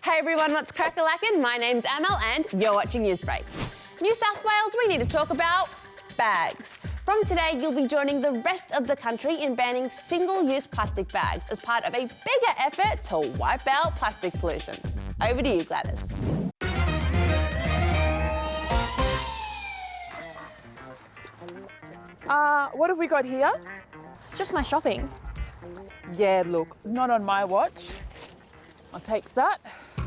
Hey everyone, what's crack-a-lackin'? My name's Amal and you're watching Newsbreak. New South Wales, we need to talk about bags. From today, you'll be joining the rest of the country in banning single-use plastic bags as part of a bigger effort to wipe out plastic pollution. Over to you, Gladys. What have we got here? It's just my shopping. Yeah, look, not on my watch. I'll take that.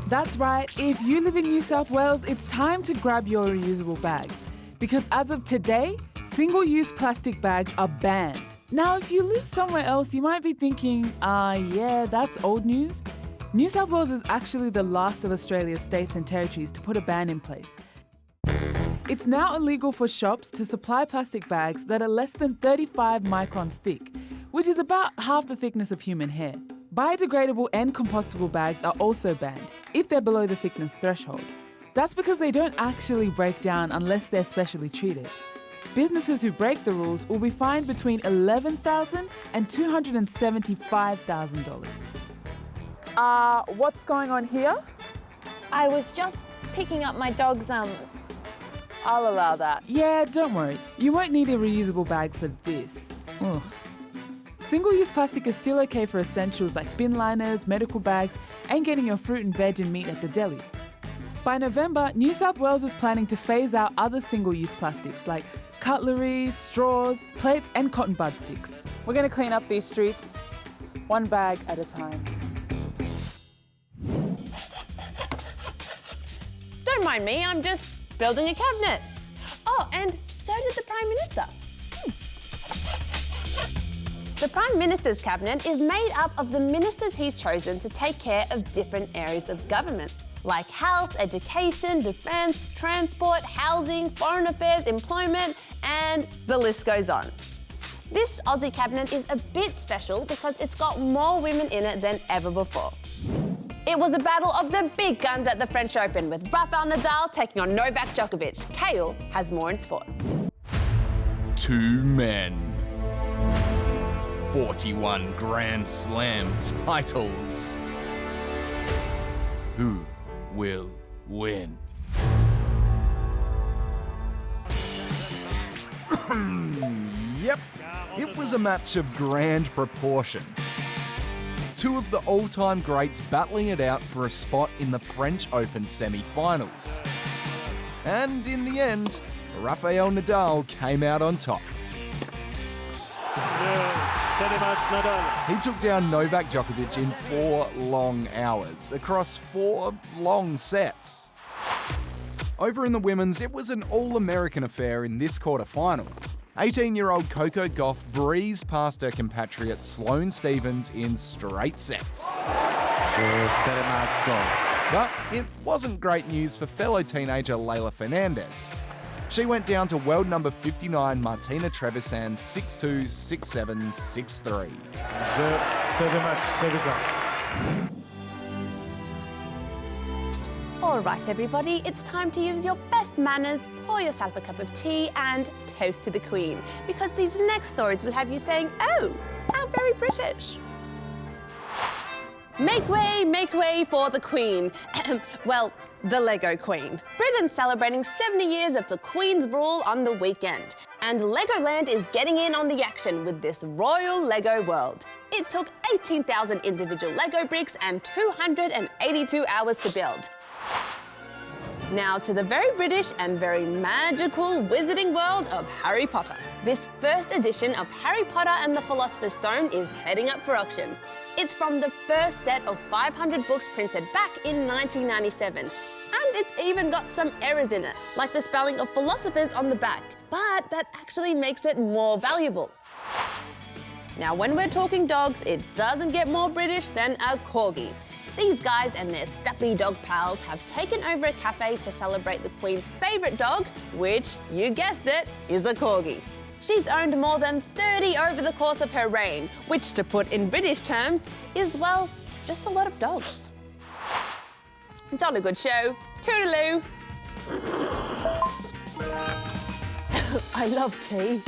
That's right, if you live in New South Wales, it's time to grab your reusable bags. Because as of today, single-use plastic bags are banned. Now, if you live somewhere else, you might be thinking, yeah, that's old news. New South Wales is actually the last of Australia's states and territories to put a ban in place. It's now illegal for shops to supply plastic bags that are less than 35 microns thick, which is about half the thickness of human hair. Biodegradable and compostable bags are also banned if they're below the thickness threshold. That's because they don't actually break down unless they're specially treated. Businesses who break the rules will be fined between $11,000 and $275,000. What's going on here? I was just picking up my dog's I'll allow that. Yeah, don't worry. You won't need a reusable bag for this. Ugh. Single-use plastic is still okay for essentials like bin liners, medical bags, and getting your fruit and veg and meat at the deli. By November, New South Wales is planning to phase out other single-use plastics like cutlery, straws, plates, and cotton bud sticks. We're going to clean up these streets, one bag at a time. Don't mind me, I'm just building a cabinet. Oh, and so did the Prime Minister. The Prime Minister's cabinet is made up of the ministers he's chosen to take care of different areas of government, like health, education, defence, transport, housing, foreign affairs, employment, and the list goes on. This Aussie cabinet is a bit special because it's got more women in it than ever before. It was a battle of the big guns at the French Open, with Rafael Nadal taking on Novak Djokovic. Kale has more in sport. 2 men. 41 Grand Slam titles. Who will win? Yep, it was a match of grand proportion. 2 of the all-time greats battling it out for a spot in the French Open semi-finals. And in the end, Rafael Nadal came out on top. He took down Novak Djokovic in 4 long hours, across 4 long sets. Over in the women's, it was an all-American affair in this quarter-final. 18-year-old Coco Gauff breezed past her compatriot Sloane Stephens in straight sets. But it wasn't great news for fellow teenager Leylah Fernandez. She went down to world number 59 Martina Trevisan 6-2, 6-7, 6-3. All right, everybody, it's time to use your best manners, pour yourself a cup of tea and toast to the Queen, because these next stories will have you saying, oh, how very British. Make way for the Queen. Well, the Lego Queen. Britain's celebrating 70 years of the Queen's rule on the weekend. And Legoland is getting in on the action with this Royal Lego World. It took 18,000 individual Lego bricks and 282 hours to build. Now to the very British and very magical wizarding world of Harry Potter. This first edition of Harry Potter and the Philosopher's Stone is heading up for auction. It's from the first set of 500 books printed back in 1997. And it's even got some errors in it, like the spelling of philosophers on the back. But that actually makes it more valuable. Now, when we're talking dogs, it doesn't get more British than a corgi. These guys and their stuffy dog pals have taken over a cafe to celebrate the Queen's favourite dog, which, you guessed it, is a corgi. She's owned more than 30 over the course of her reign, which, to put in British terms, is, well, just a lot of dogs. Jolly good show. Toodaloo. I love tea.